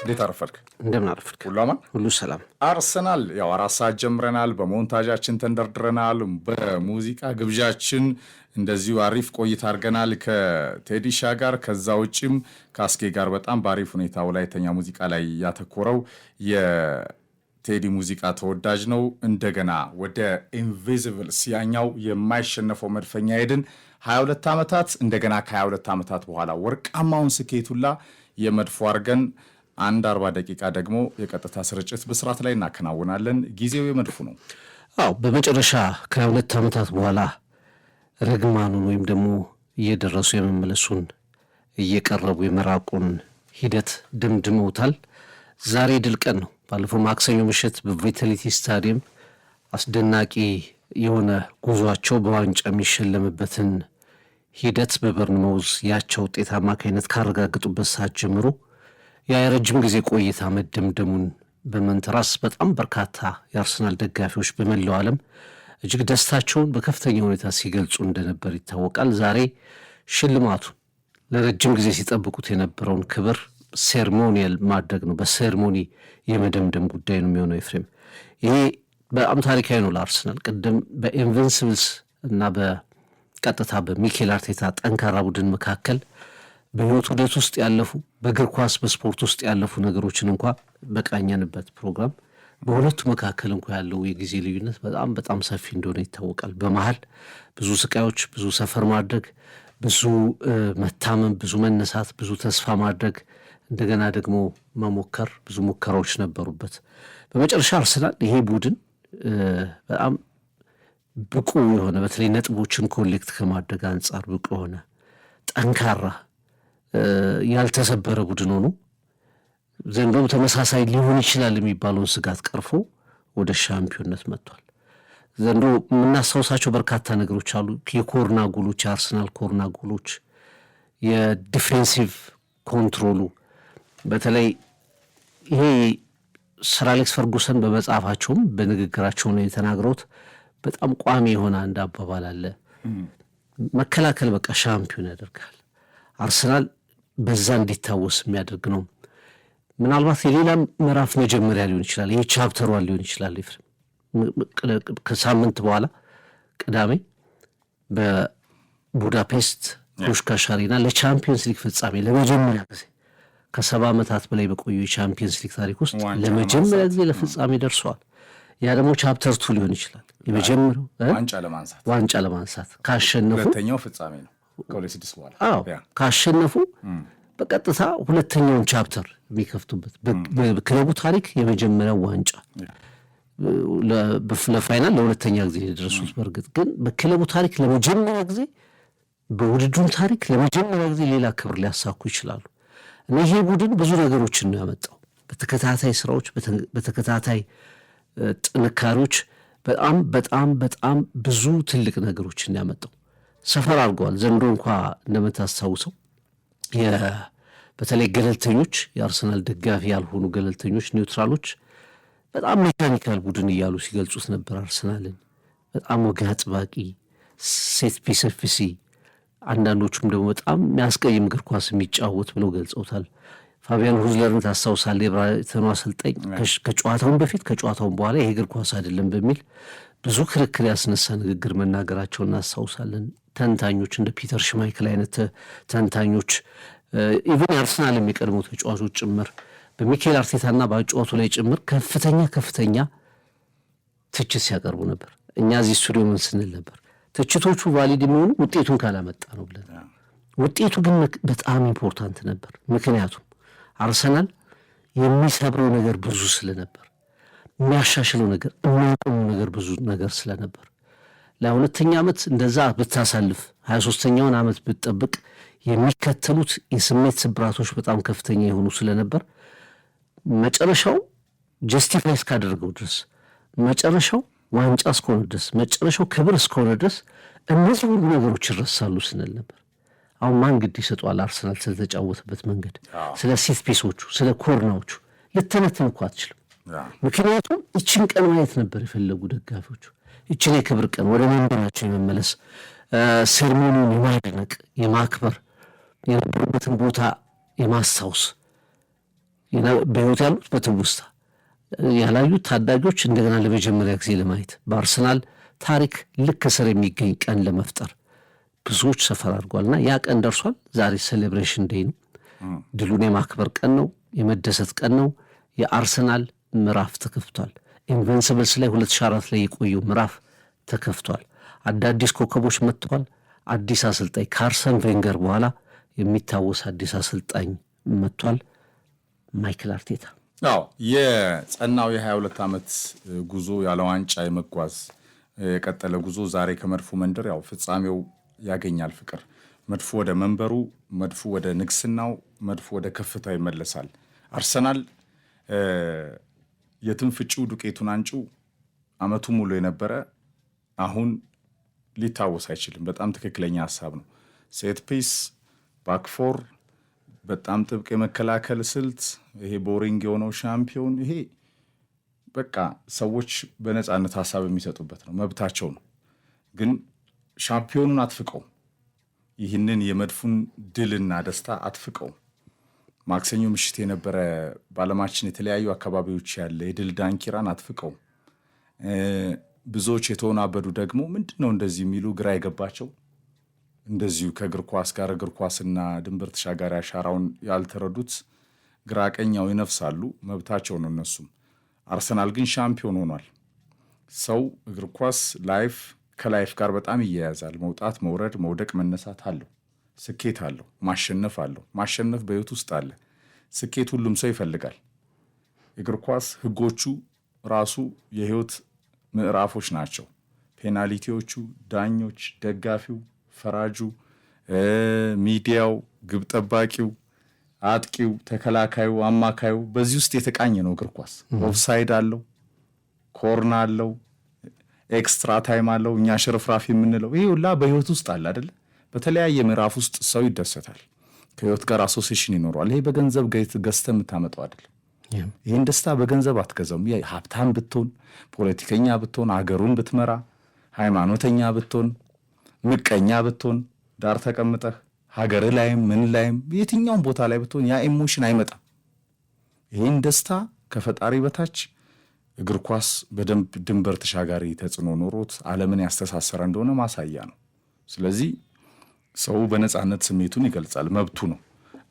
እንዴት አረፈድክ? እንደምን አረፈድክ? ሁሉ ሰላም። አርሰናል ያው 4 ሰዓት ጀምረናል። በሞንታጃችን ተንደርድረናል። በሙዚቃ ግብዣችን እንደዚሁ አሪፍ ቆይታ አድርገናል ከቴዲሻ ጋር። ከዛ ውጪም ካስኬ ጋር በጣም በአሪፍ ሁኔታ ወላይተኛ ሙዚቃ ላይ ያተኮረው የቴዲ ሙዚቃ ተወዳጅ ነው። እንደገና ወደ ኢንቪዚብልስ ያኛው የማይሸነፈው መድፈኛ ሄድን። 22 ዓመታት እንደገና ከ22 ዓመታት በኋላ ወርቃማውን ስኬቱላ የመድፎ አድርገን 40 ደቂቃ ደግሞ የቀጥታ ስርጭት በስርዓት ላይ እናከናውናለን። ጊዜው የመድፉ ነው። አዎ በመጨረሻ ከ2 ዓመታት በኋላ ረግማኑን ወይም ደግሞ እየደረሱ የመመለሱን እየቀረቡ የመራቁን ሂደት ደምድመውታል። ዛሬ ድል ቀን ነው። ባለፈው ማክሰኞ ምሽት በቪታሊቲ ስታዲየም አስደናቂ የሆነ ጉዟቸው በዋንጫ የሚሸለምበትን ሂደት በበርንማውዝ ያቸው ውጤት አማካይነት ካረጋግጡበት ሰዓት ጀምሮ የረጅም ጊዜ ቆይታ መደምደሙን በመንተራስ በጣም በርካታ የአርሰናል ደጋፊዎች በመላው ዓለም እጅግ ደስታቸውን በከፍተኛ ሁኔታ ሲገልጹ እንደነበር ይታወቃል። ዛሬ ሽልማቱ ለረጅም ጊዜ ሲጠብቁት የነበረውን ክብር ሴርሞኒያል ማድረግ ነው። በሴርሞኒ የመደምደም ጉዳይ ነው የሚሆነው። ኤፍሬም፣ ይሄ በጣም ታሪካዊ ነው ለአርሰናል። ቅድም በኢንቪንሲብልስ እና በቀጥታ በሚኬል አርቴታ ጠንካራ ቡድን መካከል በህይወት ውደት ውስጥ ያለፉ በእግር ኳስ በስፖርት ውስጥ ያለፉ ነገሮችን እንኳ በቃኘንበት ፕሮግራም በሁለቱ መካከል እንኳ ያለው የጊዜ ልዩነት በጣም ሰፊ እንደሆነ ይታወቃል። በመሀል ብዙ ስቃዮች፣ ብዙ ሰፈር ማድረግ፣ ብዙ መታመም፣ ብዙ መነሳት፣ ብዙ ተስፋ ማድረግ፣ እንደገና ደግሞ መሞከር፣ ብዙ ሙከራዎች ነበሩበት። በመጨረሻ አርሰናል ይሄ ቡድን በጣም ብቁ የሆነ በተለይ ነጥቦችን ኮሌክት ከማድረግ አንጻር ብቁ የሆነ ጠንካራ ያልተሰበረ ቡድን ሆኖ ዘንድሮም ተመሳሳይ ሊሆን ይችላል የሚባለውን ስጋት ቀርፎ ወደ ሻምፒዮንነት መጥቷል። ዘንድሮ የምናስታውሳቸው በርካታ ነገሮች አሉ። የኮርና ጎሎች፣ የአርሰናል ኮርና ጎሎች፣ የዲፌንሲቭ ኮንትሮሉ፣ በተለይ ይሄ ሰር አሌክስ ፈርጉሰን በመጽሐፋቸውም በንግግራቸው ነው የተናገሩት። በጣም ቋሚ የሆነ አንድ አባባል አለ። መከላከል በቃ ሻምፒዮን ያደርጋል። አርሰናል በዛ እንዲታወስ የሚያደርግ ነው። ምናልባት የሌላ ምዕራፍ መጀመሪያ ሊሆን ይችላል። ይህ ቻፕተሯን ሊሆን ይችላል። ከሳምንት በኋላ ቅዳሜ በቡዳፔስት ፑሽካሽ አሬና ለቻምፒየንስ ሊግ ፍጻሜ ለመጀመሪያ ጊዜ ከ70 ዓመታት በላይ በቆዩ የቻምፒየንስ ሊግ ታሪክ ውስጥ ለመጀመሪያ ጊዜ ለፍጻሜ ደርሰዋል። ያ ደግሞ ቻፕተር 2 ሊሆን ይችላል። የመጀመሪያው ዋንጫ ለማንሳት ካሸነፉ ሁለተኛው ፍጻሜ ነው። ካሸነፉ በቀጥታ ሁለተኛውን ቻፕተር የሚከፍቱበት በክለቡ ታሪክ የመጀመሪያው ዋንጫ ለፋይናል ለሁለተኛ ጊዜ የደረሱት። በእርግጥ ግን በክለቡ ታሪክ ለመጀመሪያ ጊዜ በውድድሩም ታሪክ ለመጀመሪያ ጊዜ ሌላ ክብር ሊያሳኩ ይችላሉ። እና ይሄ ቡድን ብዙ ነገሮችን ነው ያመጣው። በተከታታይ ስራዎች፣ በተከታታይ ጥንካሬዎች በጣም ብዙ ትልቅ ነገሮችን ያመጣው ሰፈር አድርገዋል። ዘንድሮ እንኳ እንደምታስታውሰው በተለይ ገለልተኞች፣ የአርሰናል ደጋፊ ያልሆኑ ገለልተኞች፣ ኒውትራሎች በጣም ሜካኒካል ቡድን እያሉ ሲገልጹት ነበር አርሰናልን። በጣም ወግ አጥባቂ፣ ሴት ፒስ ኤፍሲ፣ አንዳንዶቹም ደግሞ በጣም የሚያስቀይም እግር ኳስ የሚጫወት ብለው ገልጸውታል። ፋቢያን ሁዝለርን ታስታውሳለህ? የብራይተኑ አሰልጣኝ ከጨዋታውን በፊት ከጨዋታውን በኋላ ይሄ እግር ኳስ አይደለም በሚል ብዙ ክርክር ያስነሳ ንግግር መናገራቸውን እናስታውሳለን። ተንታኞች እንደ ፒተር ሽማይክል አይነት ተንታኞች ኢቨን የአርሰናል የሚቀድሙ ተጫዋቾች ጭምር በሚኬል አርቴታና በጨዋቱ ላይ ጭምር ከፍተኛ ትችት ሲያቀርቡ ነበር። እኛ እዚህ ስቱዲዮ ምን ስንል ነበር? ትችቶቹ ቫሊድ የሚሆኑ ውጤቱን ካላመጣ ነው ብለን። ውጤቱ ግን በጣም ኢምፖርታንት ነበር። ምክንያቱም አርሰናል የሚሰብረው ነገር ብዙ ስለነበር፣ የሚያሻሽለው ነገር የሚያቆመው ነገር ብዙ ነገር ስለነበር ለሁለተኛ ዓመት እንደዛ ብታሳልፍ 23ኛውን ዓመት ብትጠብቅ የሚከተሉት የስሜት ስብራቶች በጣም ከፍተኛ የሆኑ ስለነበር መጨረሻው ጀስቲፋይ እስካደረገው ድረስ፣ መጨረሻው ዋንጫ እስከሆነ ድረስ፣ መጨረሻው ክብር እስከሆነ ድረስ እነዚህ ሁሉ ነገሮች ይረሳሉ ስንል ነበር። አሁን ማን ግድ ይሰጠዋል? አርሰናል ስለተጫወተበት መንገድ፣ ስለ ሴት ፒሶቹ፣ ስለ ኮርናዎቹ ልተነትን እኮ አትችልም። ምክንያቱም ይችን ቀን ማየት ነበር የፈለጉ ደጋፊዎቹ። ይችን የክብር ቀን ወደ መንበራቸው የመመለስ ሴርሞኒውን የማድነቅ የማክበር የነበሩበትን ቦታ የማስታወስ በሕይወት ያሉት በትውስታ ያላዩት ታዳጊዎች እንደገና ለመጀመሪያ ጊዜ ለማየት በአርሰናል ታሪክ ልክ ስር የሚገኝ ቀን ለመፍጠር ብዙዎች ሰፈር አድርጓልና ያ ቀን ደርሷል። ዛሬ ሴሌብሬሽን ዴይ ነው። ድሉን የማክበር ቀን ነው። የመደሰት ቀን ነው። የአርሰናል ምዕራፍ ተከፍቷል። ኢንቨንሲብልስ ላይ 2004 ላይ የቆየው ምዕራፍ ተከፍቷል። አዳዲስ ኮከቦች መጥተዋል። አዲስ አሰልጣኝ ከአርሰን ቬንገር በኋላ የሚታወስ አዲስ አሰልጣኝ መጥቷል። ማይክል አርቴታ የጸናው የ22 ዓመት ጉዞ ያለ ዋንጫ የመጓዝ የቀጠለ ጉዞ ዛሬ ከመድፉ መንደር ፍጻሜው ያገኛል። ፍቅር መድፉ ወደ መንበሩ፣ መድፉ ወደ ንግስናው፣ መድፉ ወደ ከፍታ ይመለሳል። አርሰናል የትም ፍጪው ዱቄቱን አንጪው አመቱ ሙሉ የነበረ አሁን ሊታወስ አይችልም። በጣም ትክክለኛ ሀሳብ ነው። ሴት ፒስ፣ ባክፎር፣ በጣም ጥብቅ የመከላከል ስልት፣ ይሄ ቦሪንግ የሆነው ሻምፒዮን፣ ይሄ በቃ ሰዎች በነፃነት ሀሳብ የሚሰጡበት ነው፣ መብታቸው ነው። ግን ሻምፒዮኑን አትፍቀው፣ ይህንን የመድፉን ድልና ደስታ አትፍቀው። ማክሰኞ ምሽት የነበረ በዓለማችን የተለያዩ አካባቢዎች ያለ የድል ዳንኪራን አትፍቀው። ብዙዎች የተወናበዱ ደግሞ ምንድነው እንደዚህ የሚሉ ግራ የገባቸው እንደዚሁ ከእግር ኳስ ጋር እግር ኳስና ድንበር ተሻጋሪ አሻራውን ያልተረዱት ግራ ቀኛው ይነፍሳሉ፣ መብታቸው ነው እነሱም። አርሰናል ግን ሻምፒዮን ሆኗል። ሰው እግር ኳስ ላይፍ ከላይፍ ጋር በጣም ይያያዛል። መውጣት፣ መውረድ፣ መውደቅ፣ መነሳት አለው። ስኬት አለው። ማሸነፍ አለው። ማሸነፍ በሕይወት ውስጥ አለ። ስኬት ሁሉም ሰው ይፈልጋል። እግር ኳስ ህጎቹ ራሱ የሕይወት ምዕራፎች ናቸው። ፔናልቲዎቹ፣ ዳኞች፣ ደጋፊው፣ ፈራጁ፣ ሚዲያው፣ ግብ ጠባቂው፣ አጥቂው፣ ተከላካዩ፣ አማካዩ በዚህ ውስጥ የተቃኘ ነው እግር ኳስ። ኦፍሳይድ አለው፣ ኮርና አለው፣ ኤክስትራ ታይም አለው፣ እኛ ሽርፍራፊ የምንለው ይሄ ሁላ በሕይወት ውስጥ አለ አይደለ? በተለያየ ምዕራፍ ውስጥ ሰው ይደሰታል። ከሕይወት ጋር አሶሲሽን ይኖረዋል። ይሄ በገንዘብ ገዝተህ የምታመጣው አይደለም። ይህን ደስታ በገንዘብ አትገዛውም። ሀብታም ብትሆን፣ ፖለቲከኛ ብትሆን፣ አገሩን ብትመራ፣ ሃይማኖተኛ ብትሆን፣ ምቀኛ ብትሆን፣ ዳር ተቀምጠህ ሀገር ላይም ምን ላይም የትኛውም ቦታ ላይ ብትሆን ያ ኢሞሽን አይመጣም። ይህን ደስታ ከፈጣሪ በታች እግር ኳስ በደንብ ድንበር ተሻጋሪ ተጽዕኖ ኖሮት ዓለምን ያስተሳሰረ እንደሆነ ማሳያ ነው። ስለዚህ ሰው በነፃነት ስሜቱን ይገልጻል፣ መብቱ ነው።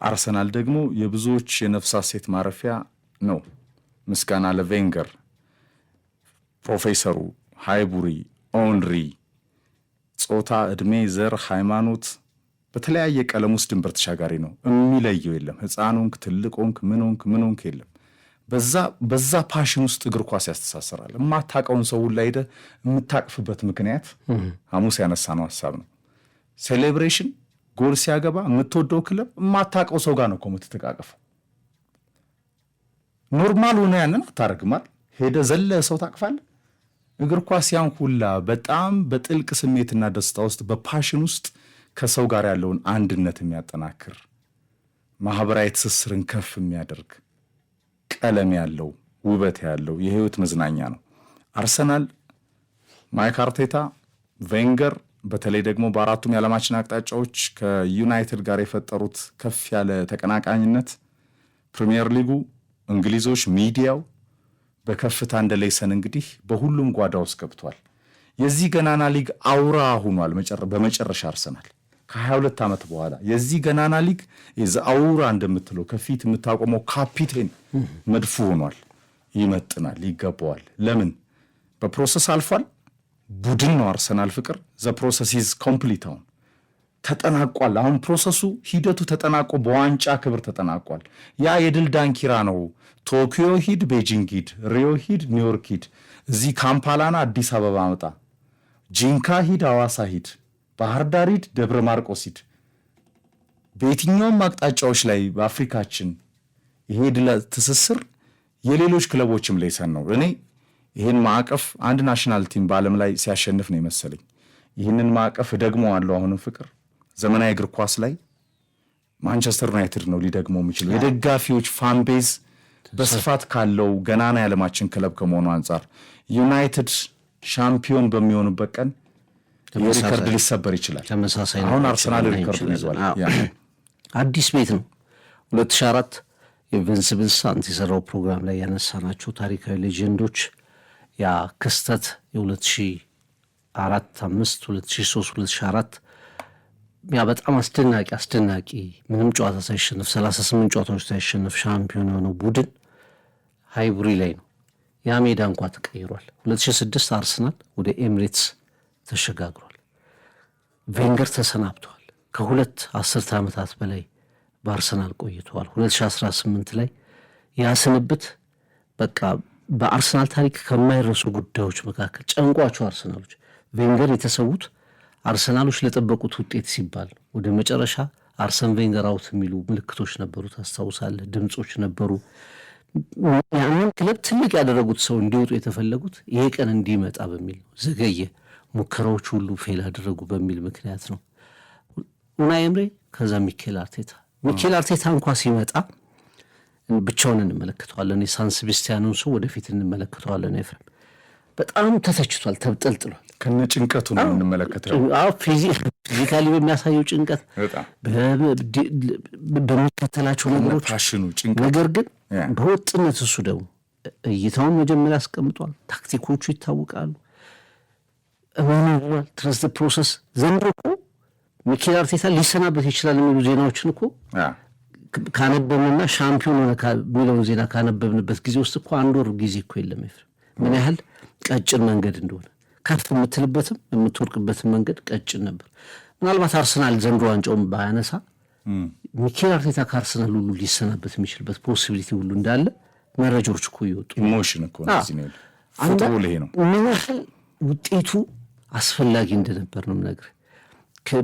አርሰናል ደግሞ የብዙዎች የነፍሳት ሴት ማረፊያ ነው። ምስጋና ለቬንገር፣ ፕሮፌሰሩ፣ ሃይቡሪ፣ ኦንሪ፣ ጾታ፣ ዕድሜ፣ ዘር፣ ሃይማኖት በተለያየ ቀለም ውስጥ ድንበር ተሻጋሪ ነው። የሚለየው የለም። ሕፃን ሆንክ፣ ትልቅ ሆንክ፣ ምን ሆንክ የለም። በዛ ፓሽን ውስጥ እግር ኳስ ያስተሳሰራል። የማታውቀውን ሰው ላይ ሄደህ የምታቅፍበት ምክንያት ሐሙስ ያነሳነው ሀሳብ ነው። ሴሌብሬሽን ጎል ሲያገባ የምትወደው ክለብ የማታውቀው ሰው ጋር ነው እኮ የምትተቃቀፈው። ኖርማል ሆነ ያንን አታረግማል። ሄደህ ዘለህ ሰው ታቅፋለህ። እግር ኳስ ያን ሁላ በጣም በጥልቅ ስሜትና ደስታ ውስጥ በፓሽን ውስጥ ከሰው ጋር ያለውን አንድነት የሚያጠናክር ማህበራዊ ትስስርን ከፍ የሚያደርግ ቀለም ያለው ውበት ያለው የህይወት መዝናኛ ነው። አርሰናል፣ ማይክ አርቴታ፣ ቬንገር በተለይ ደግሞ በአራቱም የዓለማችን አቅጣጫዎች ከዩናይትድ ጋር የፈጠሩት ከፍ ያለ ተቀናቃኝነት ፕሪሚየር ሊጉ፣ እንግሊዞች፣ ሚዲያው በከፍታ እንደ ሌሰን እንግዲህ በሁሉም ጓዳ ውስጥ ገብቷል። የዚህ ገናና ሊግ አውራ ሆኗል። በመጨረሻ አርሰናል ከ22 ዓመት በኋላ የዚህ ገናና ሊግ አውራ እንደምትለው ከፊት የምታቆመው ካፒቴን መድፉ ሆኗል። ይመጥናል፣ ይገባዋል። ለምን? በፕሮሰስ አልፏል። ቡድን ነው አርሰናል። ፍቅር ዘ ፕሮሰስ ኢዝ ኮምፕሊት። አሁን ተጠናቋል። አሁን ፕሮሰሱ ሂደቱ ተጠናቆ በዋንጫ ክብር ተጠናቋል። ያ የድል ዳንኪራ ነው። ቶኪዮ ሂድ፣ ቤጂንግ ሂድ፣ ሪዮ ሂድ፣ ኒውዮርክ ሂድ፣ እዚህ ካምፓላና አዲስ አበባ መጣ፣ ጂንካ ሂድ፣ ሐዋሳ ሂድ፣ ባህር ዳር ሂድ፣ ደብረ ማርቆስ ሂድ፣ በየትኛውም አቅጣጫዎች ላይ በአፍሪካችን ይሄ ድል ትስስር የሌሎች ክለቦችም ሌሰን ነው። እኔ ይህን ማዕቀፍ አንድ ናሽናል ቲም በዓለም ላይ ሲያሸንፍ ነው የመሰለኝ። ይህንን ማዕቀፍ ደግሞ አለው አሁንም ፍቅር ዘመናዊ እግር ኳስ ላይ ማንቸስተር ዩናይትድ ነው ሊደግመው የሚችለው። የደጋፊዎች ፋንቤዝ በስፋት ካለው ገናና የዓለማችን ክለብ ከመሆኑ አንጻር ዩናይትድ ሻምፒዮን በሚሆንበት ቀን የሪከርድ ሊሰበር ይችላል። አሁን አርሰናል ሪከርድ ይዟል። አዲስ ቤት ነው 2004 ኢንቪንሲብልስ አንተ የሰራው ፕሮግራም ላይ ያነሳናቸው ታሪካዊ ሌጀንዶች ያ ክስተት የ2004 5 2003 2004 ያ በጣም አስደናቂ ምንም ጨዋታ ሳይሸነፍ 38 ጨዋታዎች ሳይሸነፍ ሻምፒዮን የሆነው ቡድን ሃይቡሪ ላይ ነው። ያ ሜዳ እንኳ ተቀይሯል። 2006 አርሰናል ወደ ኤሚሬትስ ተሸጋግሯል። ቬንገር ተሰናብተዋል። ከሁለት አስርተ ዓመታት በላይ በአርሰናል ቆይተዋል። 2018 ላይ ያ ስንብት በቃ በአርሰናል ታሪክ ከማይረሱ ጉዳዮች መካከል ጨንቋቸው አርሰናሎች ቬንገር የተሰዉት አርሰናሎች ለጠበቁት ውጤት ሲባል ወደ መጨረሻ አርሰን ቬንገር አውት የሚሉ ምልክቶች ነበሩ፣ ታስታውሳለህ? ድምፆች ነበሩ። ያንን ክለብ ትልቅ ያደረጉት ሰው እንዲወጡ የተፈለጉት ይሄ ቀን እንዲመጣ በሚል ነው። ዘገየ፣ ሙከራዎች ሁሉ ፌል አደረጉ በሚል ምክንያት ነው። ኡናይ ኤምሬ፣ ከዛ ሚኬል አርቴታ እንኳ ሲመጣ ብቻውን እንመለከተዋለን። የሳን ሴባስቲያኑን ሰው ወደፊት እንመለከተዋለን። ኤፍሬም በጣም ተተችቷል፣ ተብጠልጥሏል። ከነ ጭንቀቱ ነው የምንመለከተው። ፊዚካሊ በሚያሳየው ጭንቀት፣ በሚከተላቸው ነገሮች ፓሽኑ ጭንቀት። ነገር ግን በወጥነት እሱ ደግሞ እይታውን መጀመሪያ ያስቀምጧል። ታክቲኮቹ ይታወቃሉ። እመኑኛል፣ ትረስት ፕሮሰስ። ዘንድሮ እኮ ሚኬል አርቴታ ሊሰናበት ይችላል የሚሉ ዜናዎችን እኮ ካነበብንና ሻምፒዮን ሆነ የሚለውን ዜና ካነበብንበት ጊዜ ውስጥ እኮ 1 ወር ጊዜ እኮ የለም። ምን ያህል ቀጭን መንገድ እንደሆነ ከፍ የምትልበትም የምትወርቅበትም መንገድ ቀጭን ነበር። ምናልባት አርሰናል ዘንድሮ ዋንጫውን ባያነሳ ሚኬል አርቴታ ከአርሰናል ሁሉ ሊሰናበት የሚችልበት ፖሲቢሊቲ ሁሉ እንዳለ መረጃዎች እኮ ይወጡ። ኢሞሽን እኮ ነው ፉትቦል ይሄ ነው። ምን ያህል ውጤቱ አስፈላጊ እንደነበር ነው የምነግርህ።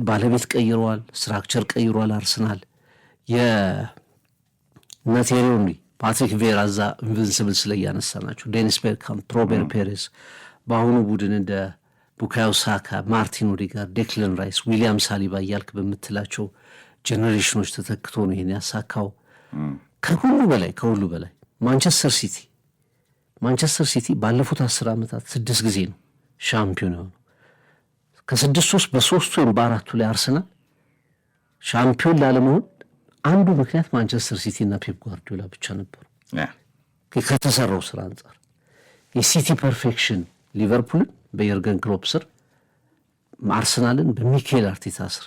ባለቤት ቀይረዋል፣ ስትራክቸር ቀይረዋል። አርሰናል የነቴሪዮን ፓትሪክ ቬራ እዛ ኢንቪንሲብልስ ላይ ያነሳ ናቸው። ዴኒስ ቤርካምፕ፣ ሮቤር ፔሬዝ በአሁኑ ቡድን እንደ ቡካዮ ሳካ፣ ማርቲን ኦዴጋርድ፣ ዴክለን ራይስ፣ ዊሊያም ሳሊባ እያልክ በምትላቸው ጄኔሬሽኖች ተተክቶ ነው ይሄን ያሳካው። ከሁሉ በላይ ማንቸስተር ሲቲ ባለፉት 10 ዓመታት 6 ጊዜ ነው ሻምፒዮን የሆነው። ከ6-3 በ3 ወይም በ4 ላይ አርሰናል ሻምፒዮን ላለመሆን አንዱ ምክንያት ማንቸስተር ሲቲ እና ፔፕ ጓርዲዮላ ብቻ ነበሩ። ከተሰራው ስራ አንጻር የሲቲ ፐርፌክሽን ሊቨርፑልን በየርገን ክሎፕ ስር፣ አርሰናልን በሚኬል አርቴታ ስር፣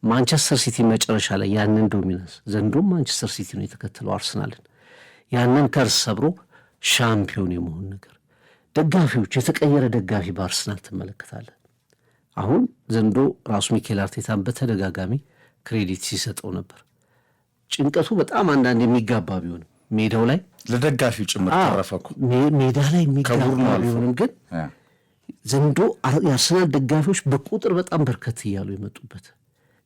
ማንቸስተር ሲቲ መጨረሻ ላይ ያንን ዶሚናንስ ዘንዶም ማንቸስተር ሲቲ ነው የተከተለው አርሰናልን። ያንን ከርስ ሰብሮ ሻምፒዮን የመሆን ነገር ደጋፊዎች፣ የተቀየረ ደጋፊ በአርሰናል ትመለከታለን። አሁን ዘንዶ ራሱ ሚኬል አርቴታን በተደጋጋሚ ክሬዲት ሲሰጠው ነበር። ጭንቀቱ በጣም አንዳንድ የሚጋባ ቢሆንም ሜዳው ላይ ለደጋፊው ጭምር ተረፈኩ። ሜዳ ላይ የሚጋባ ቢሆንም ግን ዘንዶ የአርሰናል ደጋፊዎች በቁጥር በጣም በርከት እያሉ የመጡበት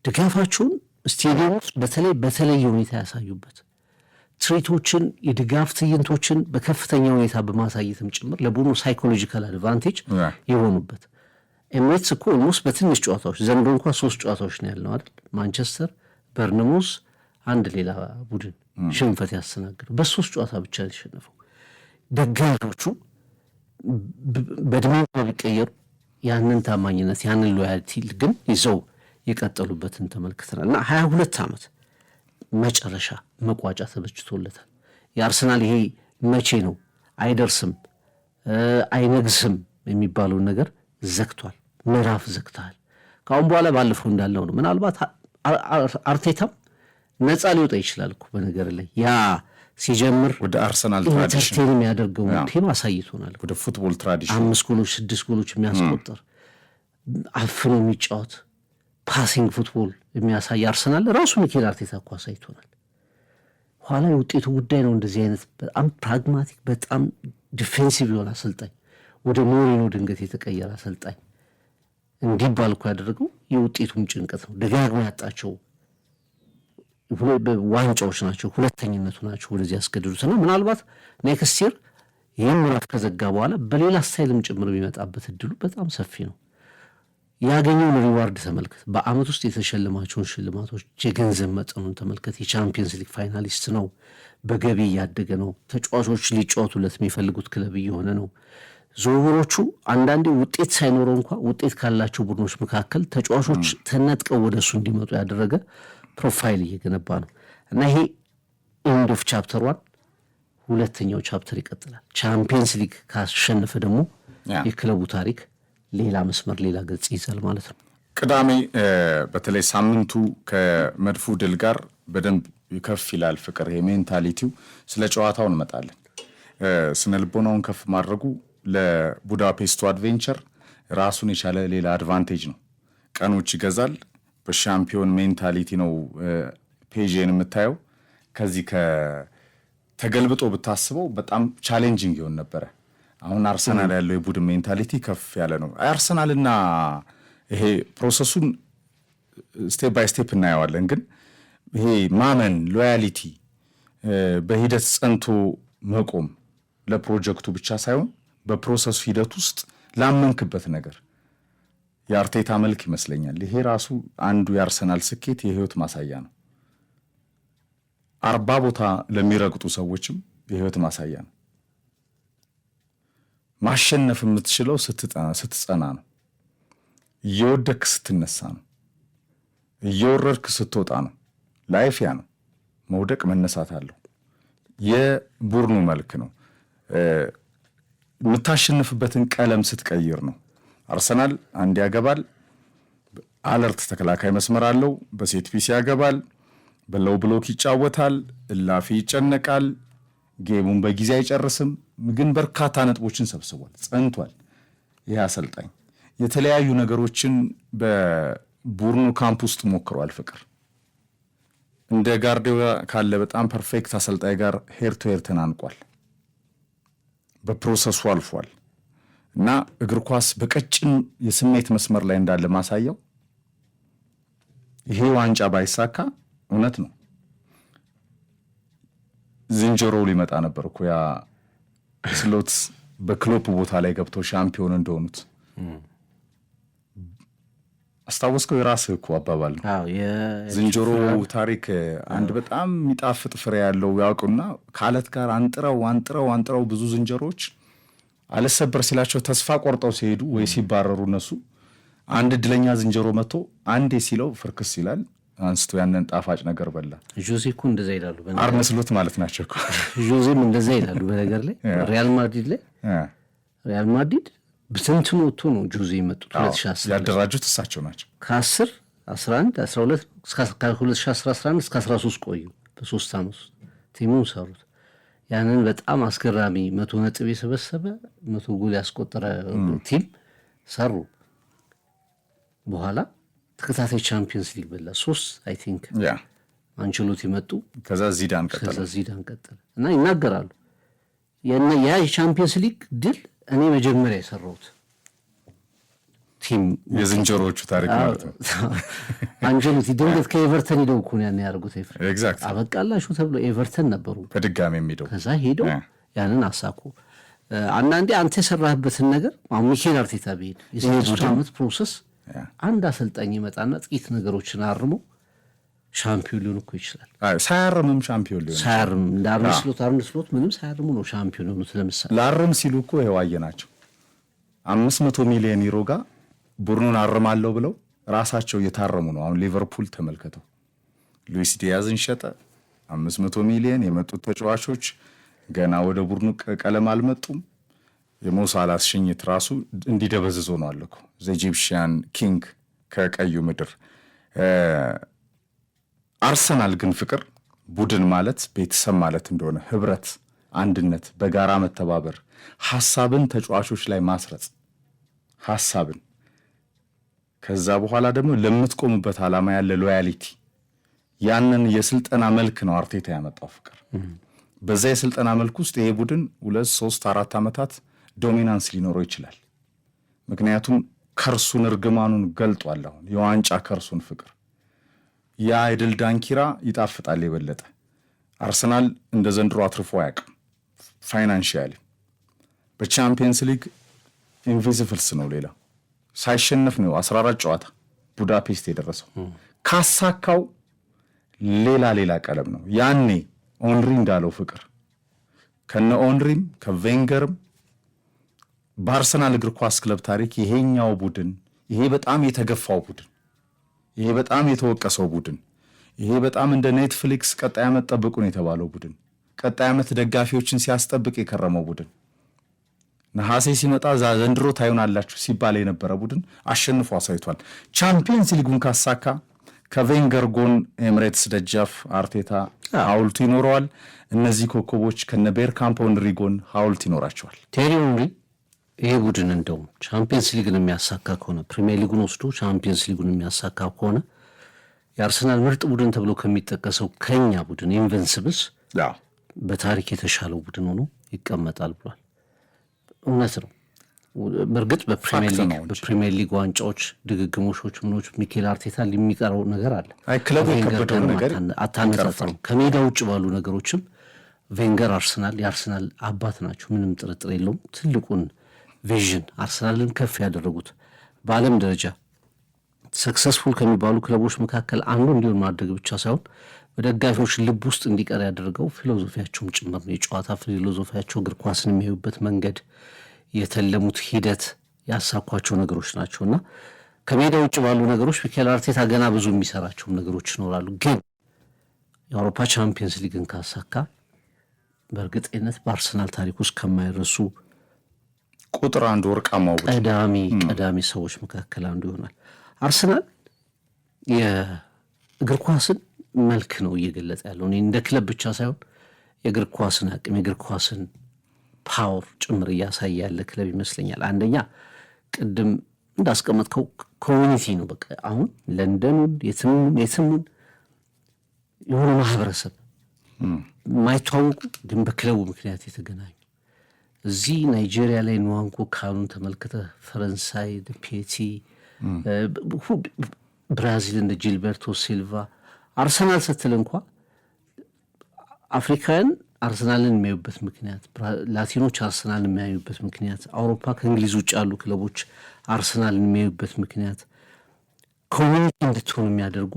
ድጋፋቸውን ስቴዲየም ውስጥ በተለየ ሁኔታ ያሳዩበት ትርኢቶችን፣ የድጋፍ ትዕይንቶችን በከፍተኛ ሁኔታ በማሳየትም ጭምር ለቡድኑ ሳይኮሎጂካል አድቫንቴጅ የሆኑበት ኤሚሬትስ እኮ ኦልሞስት በትንሽ ጨዋታዎች ዘንድሮ እንኳ 3 ጨዋታዎች ነው ያለው አይደል? ማንቸስተር፣ በርንሙዝ፣ አንድ ሌላ ቡድን ሽንፈት ያስተናግደው በ3 ጨዋታ ብቻ የተሸነፈው። ደጋፊዎቹ በእድሜ ቢቀየሩ ያንን ታማኝነት ያንን ሎያልቲ ግን ይዘው የቀጠሉበትን ተመልክተናል። እና 22 ዓመት መጨረሻ መቋጫ ተበጅቶለታል። የአርሰናል ይሄ መቼ ነው አይደርስም አይነግስም የሚባለውን ነገር ዘግቷል። ምዕራፍ ዘግተሃል። ከአሁን በኋላ ባለፈው እንዳለው ነው። ምናልባት አርቴታም ነፃ ሊወጣ ይችላል እኮ በነገር ላይ ያ ሲጀምር ወደ አርሰናል ኢንተርቴን የሚያደርገው ቴም አሳይቶናል። ወደ ፉትቦል ትራዲሽን 5 ጎሎች 6 ጎሎች የሚያስቆጥር አፍኖ የሚጫወት ፓሲንግ ፉትቦል የሚያሳይ አርሰናል ራሱ ሚኬል አርቴታ እኮ አሳይቶናል። ኋላ የውጤቱ ጉዳይ ነው። እንደዚህ አይነት በጣም ፕራግማቲክ በጣም ዲፌንሲቭ የሆነ አሰልጣኝ ወደ ሞሪኖ ድንገት የተቀየረ አሰልጣኝ እንዲባል እኮ ያደረገው የውጤቱም ጭንቀት ነው። ደጋግሞ ያጣቸው ዋንጫዎች ናቸው፣ ሁለተኝነቱ ናቸው ወደዚህ ያስገድዱትና ምናልባት ኔክስት ይር ይህን ምዕራፍ ከዘጋ በኋላ በሌላ ስታይልም ጭምር የሚመጣበት እድሉ በጣም ሰፊ ነው። ያገኘውን ሪዋርድ ተመልከት። በአመት ውስጥ የተሸለማቸውን ሽልማቶች የገንዘብ መጠኑን ተመልከት። የቻምፒየንስ ሊግ ፋይናሊስት ነው። በገቢ እያደገ ነው። ተጫዋቾች ሊጫወቱለት የሚፈልጉት ክለብ እየሆነ ነው። ዝውውሮቹ አንዳንዴ ውጤት ሳይኖረው እንኳ ውጤት ካላቸው ቡድኖች መካከል ተጫዋቾች ተነጥቀው ወደ እሱ እንዲመጡ ያደረገ ፕሮፋይል እየገነባ ነው እና ይሄ ኤንድ ኦፍ ቻፕተር 1 ሁለተኛው ቻፕተር ይቀጥላል። ቻምፒየንስ ሊግ ካሸነፈ ደግሞ የክለቡ ታሪክ ሌላ መስመር ሌላ ገጽ ይዛል ማለት ነው። ቅዳሜ በተለይ ሳምንቱ ከመድፉ ድል ጋር በደንብ ከፍ ይላል ፍቅር የሜንታሊቲው ስለ ጨዋታው እንመጣለን። ስነ ልቦናውን ከፍ ማድረጉ ለቡዳፔስቱ አድቬንቸር ራሱን የቻለ ሌላ አድቫንቴጅ ነው። ቀኖች ይገዛል። በሻምፒዮን ሜንታሊቲ ነው ፔዥን የምታየው። ከዚህ ተገልብጦ ብታስበው በጣም ቻሌንጂንግ ይሆን ነበረ። አሁን አርሰናል ያለው የቡድን ሜንታሊቲ ከፍ ያለ ነው። አርሰናልና ይሄ ፕሮሰሱን ስቴፕ ባይ ስቴፕ እናየዋለን። ግን ይሄ ማመን፣ ሎያሊቲ፣ በሂደት ጸንቶ መቆም ለፕሮጀክቱ ብቻ ሳይሆን በፕሮሰሱ ሂደት ውስጥ ላመንክበት ነገር የአርቴታ መልክ ይመስለኛል። ይሄ ራሱ አንዱ የአርሰናል ስኬት የህይወት ማሳያ ነው። 40 ቦታ ለሚረግጡ ሰዎችም የህይወት ማሳያ ነው። ማሸነፍ የምትችለው ስትጸና ነው። እየወደክ ስትነሳ ነው። እየወረድክ ስትወጣ ነው። ላይፍ ያ ነው። መውደቅ መነሳት አለው። የቡድኑ መልክ ነው። የምታሸንፍበትን ቀለም ስትቀይር ነው። አርሰናል አንድ ያገባል፣ አለርት ተከላካይ መስመር አለው፣ በሴት ፒስ ያገባል፣ በሎው ብሎክ ይጫወታል፣ እላፊ ይጨነቃል፣ ጌሙን በጊዜ አይጨርስም። ግን በርካታ ነጥቦችን ሰብስቧል፣ ጸንቷል። ይህ አሰልጣኝ የተለያዩ ነገሮችን በቡድኑ ካምፕ ውስጥ ሞክሯል። ፍቅር እንደ ጋርዲዮላ ካለ በጣም ፐርፌክት አሰልጣኝ ጋር ሄር ቱ ሄር ተናንቋል። በፕሮሰሱ አልፏል እና እግር ኳስ በቀጭን የስሜት መስመር ላይ እንዳለ ማሳያው ይሄ ዋንጫ ባይሳካ እውነት ነው ዝንጀሮ ሊመጣ ነበር እኮ ያ ስሎት በክሎፕ ቦታ ላይ ገብተው ሻምፒዮን እንደሆኑት አስታወስከው? የራስህ እኮ አባባል ነው። ዝንጀሮ ታሪክ አንድ በጣም የሚጣፍጥ ፍሬ ያለው ያውቁና ከአለት ጋር አንጥረው ብዙ ዝንጀሮች አልሰበር ሲላቸው ተስፋ ቆርጠው ሲሄዱ ወይ ሲባረሩ እነሱ አንድ እድለኛ ዝንጀሮ መጥቶ አንዴ ሲለው ፍርክስ ይላል፣ አንስቶ ያንን ጣፋጭ ነገር በላ። ጆዜ እኮ እንደዛ ይላሉ። አርነ ስሎት ማለት ናቸው እኮ ጆዜም እንደዛ ይላሉ። በነገር ላይ ሪያል ማድሪድ ብትንትኑ ወጥቶ ነው ጆዜ የመጡት 2010 ያደራጁት እሳቸው ናቸው። ከ10 11 12 ከ2011 እስከ 13 ቆዩ። በ3 ዓመት ውስጥ ቲሙን ሰሩት። ያንን በጣም አስገራሚ 100 ነጥብ የሰበሰበ 100 ጎል ያስቆጠረ ቲም ሰሩ። በኋላ ተከታታይ ቻምፒየንስ ሊግ በላ 3 አይ ቲንክ አንቸሎቲ መጡ። ከዛ ዚዳን ቀጠለ እና ይናገራሉ ያ የቻምፒየንስ ሊግ ድል እኔ መጀመሪያ የሰራሁት ቲም የዝንጀሮቹ ታሪክ ማለት ነው። አንቸሎቲ ድንገት ከኤቨርተን ሄደው እኮ ያን ያደርጉት ኤግዛክት አበቃላችሁ ተብሎ ኤቨርተን ነበሩ በድጋሚ የሚሄደው ከዛ ሄደው ያንን አሳኩ። አንዳንዴ አንተ የሰራህበትን ነገር አሁን ሚኬል አርቴታ ቢሄድ የ6 ዓመት ፕሮሰስ አንድ አሰልጣኝ ይመጣና ጥቂት ነገሮችን አርሞ ሻምፒዮን ሊሆን እኮ ይችላል። ሳያርምም ሻምፒዮን ሊሆን ሳያርም እንደ አርነ ስሎት ምንም ሳያርሙ ነው ሻምፒዮን ሆኑት። ለምሳሌ ላርም ሲሉ እኮ የዋየ ናቸው 500 ሚሊዮን ዩሮ ጋር ቡድኑን አርማለሁ ብለው ራሳቸው እየታረሙ ነው። አሁን ሊቨርፑል ተመልከተው ሉዊስ ዲያዝን ሸጠ 500 ሚሊዮን። የመጡት ተጫዋቾች ገና ወደ ቡድኑ ቀለም አልመጡም። የሞሳላስ ሽኝት ራሱ እንዲደበዝዞ ነው አለኩ ዘኢጂፕሽያን ኪንግ ከቀዩ ምድር። አርሰናል ግን ፍቅር ቡድን ማለት ቤተሰብ ማለት እንደሆነ ህብረት፣ አንድነት፣ በጋራ መተባበር፣ ሐሳብን ተጫዋቾች ላይ ማስረጽ ሐሳብን ከዛ በኋላ ደግሞ ለምትቆሙበት ዓላማ ያለ ሎያሊቲ ያንን የስልጠና መልክ ነው አርቴታ ያመጣው ፍቅር። በዛ የስልጠና መልክ ውስጥ ይሄ ቡድን 2 3 4 ዓመታት ዶሚናንስ ሊኖረው ይችላል። ምክንያቱም ከርሱን እርግማኑን ገልጧል። አሁን የዋንጫ ከርሱን ፍቅር ያ የድል ዳንኪራ ይጣፍጣል የበለጠ። አርሰናል እንደ ዘንድሮ አትርፎ አያውቅም። ፋይናንሺያሊ በቻምፒየንስ ሊግ ኢንቪዚብልስ ነው። ሌላ ሳይሸነፍ ነው 14 ጨዋታ ቡዳፔስት የደረሰው። ካሳካው ሌላ ቀለም ነው። ያኔ ኦንሪ እንዳለው ፍቅር ከነ ኦንሪም ከቬንገርም በአርሰናል እግር ኳስ ክለብ ታሪክ ይሄኛው ቡድን ይሄ በጣም የተገፋው ቡድን ይሄ በጣም የተወቀሰው ቡድን ይሄ በጣም እንደ ኔትፍሊክስ ቀጣይ ዓመት ጠብቁ ነው የተባለው ቡድን፣ ቀጣይ ዓመት ደጋፊዎችን ሲያስጠብቅ የከረመው ቡድን፣ ነሐሴ ሲመጣ ዘንድሮ ታዩናላችሁ ሲባል የነበረ ቡድን አሸንፎ አሳይቷል። ቻምፒየንስ ሊጉን ካሳካ ከቬንገር ጎን ኤምሬትስ ደጃፍ አርቴታ ሐውልቱ ይኖረዋል። እነዚህ ኮከቦች ከነ ቤርካምፕ ሄንሪ ጎን ሐውልት ይኖራቸዋል። ቴሪ ሄንሪ ይሄ ቡድን እንደውም ቻምፒየንስ ሊግን የሚያሳካ ከሆነ ፕሪሚየር ሊጉን ወስዶ ቻምፒየንስ ሊጉን የሚያሳካ ከሆነ የአርሰናል ምርጥ ቡድን ተብሎ ከሚጠቀሰው ከኛ ቡድን ኢንቨንሲብልስ በታሪክ የተሻለው ቡድን ሆኖ ይቀመጣል ብሏል። እውነት ነው። በእርግጥ በፕሪሚየር ሊግ ዋንጫዎች፣ ድግግሞሾች፣ ምኖች ሚኬል አርቴታ የሚቀረው ነገር አለ። ክለቡ የከበደው ነገር አታነጻጽረው። ከሜዳ ውጭ ባሉ ነገሮችም ቬንገር የአርሰናል አባት ናቸው፣ ምንም ጥርጥር የለውም። ትልቁን ቪዥን አርሰናልን ከፍ ያደረጉት በዓለም ደረጃ ሰክሰስፉል ከሚባሉ ክለቦች መካከል አንዱ እንዲሆን ማድረግ ብቻ ሳይሆን በደጋፊዎች ልብ ውስጥ እንዲቀር ያደረገው ፊሎዞፊያቸውም ጭምር ነው። የጨዋታ ፊሎዞፊያቸው፣ እግር ኳስን የሚያዩበት መንገድ፣ የተለሙት ሂደት፣ ያሳኳቸው ነገሮች ናቸው እና ከሜዳ ውጭ ባሉ ነገሮች ሚኬል አርቴታ ገና ብዙ የሚሰራቸው ነገሮች ይኖራሉ። ግን የአውሮፓ ቻምፒየንስ ሊግን ካሳካ በእርግጠኝነት በአርሰናል ታሪክ ውስጥ ከማይረሱ ቁጥር አንድ ወርቃማው ቀዳሚ ሰዎች መካከል አንዱ ይሆናል። አርሰናል የእግር ኳስን መልክ ነው እየገለጸ ያለው። እኔ እንደ ክለብ ብቻ ሳይሆን የእግር ኳስን አቅም፣ የእግር ኳስን ፓወር ጭምር እያሳየ ያለ ክለብ ይመስለኛል። አንደኛ ቅድም እንዳስቀመጥከው ኮሚኒቲ ነው። በቃ አሁን ለንደኑን የትሙን የሆነ ማህበረሰብ የማይተዋወቁ ግን በክለቡ ምክንያት የተገናኙ እዚህ ናይጄሪያ ላይ ንዋንኮ ካኑን ተመልክተ፣ ፈረንሳይ ፔቲ፣ ብራዚል እንደ ጂልበርቶ ሲልቫ፣ አርሰናል ስትል እንኳ አፍሪካውያን አርሰናልን የሚያዩበት ምክንያት፣ ላቲኖች አርሰናልን የሚያዩበት ምክንያት፣ አውሮፓ ከእንግሊዝ ውጭ ያሉ ክለቦች አርሰናልን የሚያዩበት ምክንያት ኮሚኒቲ እንድትሆኑ የሚያደርጉ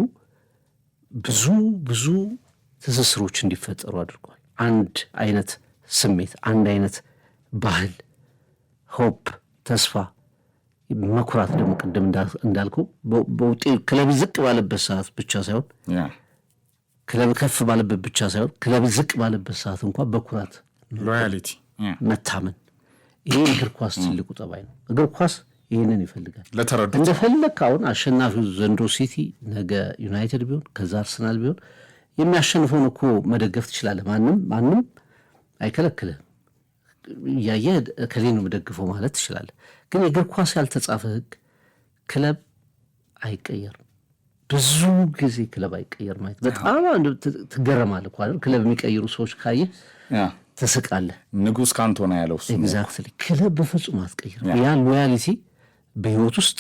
ብዙ ትስስሮች እንዲፈጠሩ አድርጓል። አንድ አይነት ስሜት፣ አንድ አይነት ባህል፣ ሆፕ፣ ተስፋ፣ መኩራት ደግሞ ቅድም እንዳልከው በውጤት ክለብ ዝቅ ባለበት ሰዓት ብቻ ሳይሆን ክለብ ከፍ ባለበት ብቻ ሳይሆን ክለብ ዝቅ ባለበት ሰዓት እንኳን በኩራት ሎያሊቲ፣ መታመን፣ ይሄ እግር ኳስ ትልቁ ጠባይ ነው። እግር ኳስ ይህንን ይፈልጋል። ለተረዱት እንደፈለግ አሁን አሸናፊው ዘንድሮ ሲቲ ነገ ዩናይትድ ቢሆን ከዛ አርሰናል ቢሆን የሚያሸንፈውን እኮ መደገፍ ትችላለህ። ማንም አይከለክልህም። እያየህ ከሌን ነው መደግፈው ማለት ትችላለህ። ግን የእግር ኳስ ያልተጻፈ ሕግ ክለብ አይቀየርም። ብዙ ጊዜ ክለብ አይቀየርም። ማለት በጣም ትገረማለህ እኮ አይደል? ክለብ የሚቀይሩ ሰዎች ካየህ ትስቃለህ። ንጉስ ካንቶና ያለው እሱ ኤግዛክትሊ። ክለብ በፍጹም አትቀይርም። ያ ሎያሊቲ በህይወት ውስጥ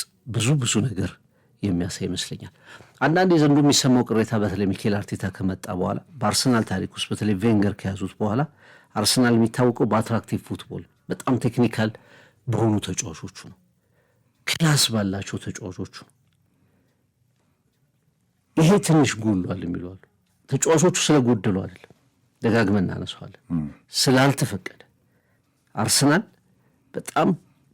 ብዙ ነገር የሚያሳይ ይመስለኛል። አንዳንድ ዘንዶ የሚሰማው ቅሬታ በተለይ ሚኬል አርቴታ ከመጣ በኋላ በአርሰናል ታሪክ ውስጥ በተለይ ቬንገር ከያዙት በኋላ አርሰናል የሚታወቀው በአትራክቲቭ ፉትቦል በጣም ቴክኒካል በሆኑ ተጫዋቾቹ ነው፣ ክላስ ባላቸው ተጫዋቾቹ ነው። ይሄ ትንሽ ጎሏል የሚለዋሉ ተጫዋቾቹ ስለጎደሉ አይደለም፣ ደጋግመን እናነሳዋለን፣ ስላልተፈቀደ አርሰናል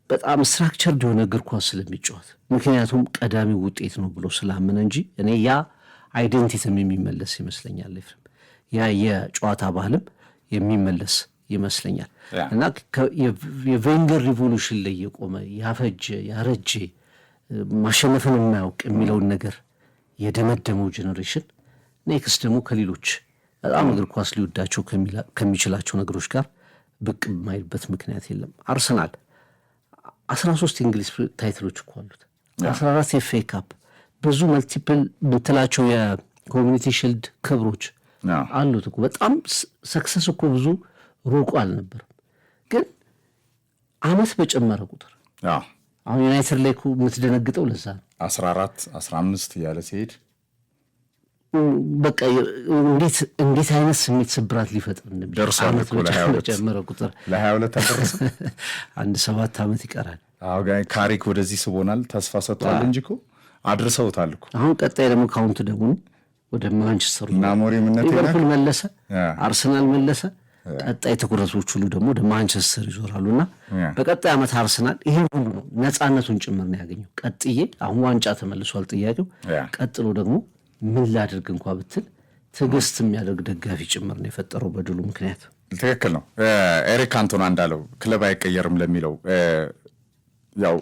በጣም ስትራክቸርድ የሆነ እግር ኳስ ስለሚጫወት ምክንያቱም ቀዳሚ ውጤት ነው ብሎ ስላመነ እንጂ እኔ ያ አይዴንቲቲም የሚመለስ ይመስለኛል። ያ የጨዋታ ባህልም የሚመለስ ይመስለኛል እና የቬንገር ሪቮሉሽን ላይ የቆመ ያረጀ ማሸነፍን የማያውቅ የሚለውን ነገር የደመደመው ጄኔሬሽን ኔክስት ደግሞ ከሌሎች በጣም እግር ኳስ ሊወዳቸው ከሚችላቸው ነገሮች ጋር ብቅ የማይልበት ምክንያት የለም። አርሰናል 13 የእንግሊዝ ታይትሎች እኮ አሉት፣ 14 የኤፍኤ ካፕ፣ ብዙ መልቲፕል ምትላቸው የኮሚኒቲ ሺልድ ክብሮች አሉት እኮ። በጣም ሰክሰስ እኮ ብዙ ሩቁ አልነበርም። ግን አመት በጨመረ ቁጥር አሁን ዩናይትድ ላይ የምትደነግጠው ለዛ ነው። 14 15 እያለ ሲሄድ በቃ እንዴት አይነት ስሜት ስብራት ሊፈጥር ደርሷል እኮ በጨመረ ቁጥር ለ22 አደረሰ። አንድ 7 ዓመት ይቀራል። አዎ ጋር ካሪክ ወደዚህ ስቦናል፣ ተስፋ ሰጥቷል እንጂ እኮ አድርሰውታል እኮ። አሁን ቀጣይ ደግሞ ካውንት ደግሞ ወደ ማንቸስተር ሊቨርፑል መለሰ፣ አርሰናል መለሰ። ቀጣይ ትኩረቶች ሁሉ ደግሞ ወደ ማንቸስተር ይዞራሉና በቀጣይ ዓመት አርሰናል ይሄ ሁሉ ነው ነፃነቱን ጭምር ነው ያገኘው። ቀጥዬ አሁን ዋንጫ ተመልሷል ጥያቄው። ቀጥሎ ደግሞ ምን ላድርግ እንኳ ብትል ትዕግስት የሚያደርግ ደጋፊ ጭምር ነው የፈጠረው በድሉ ምክንያት። ትክክል ነው። ኤሪክ ካንቶና እንዳለው ክለብ አይቀየርም ለሚለው ያው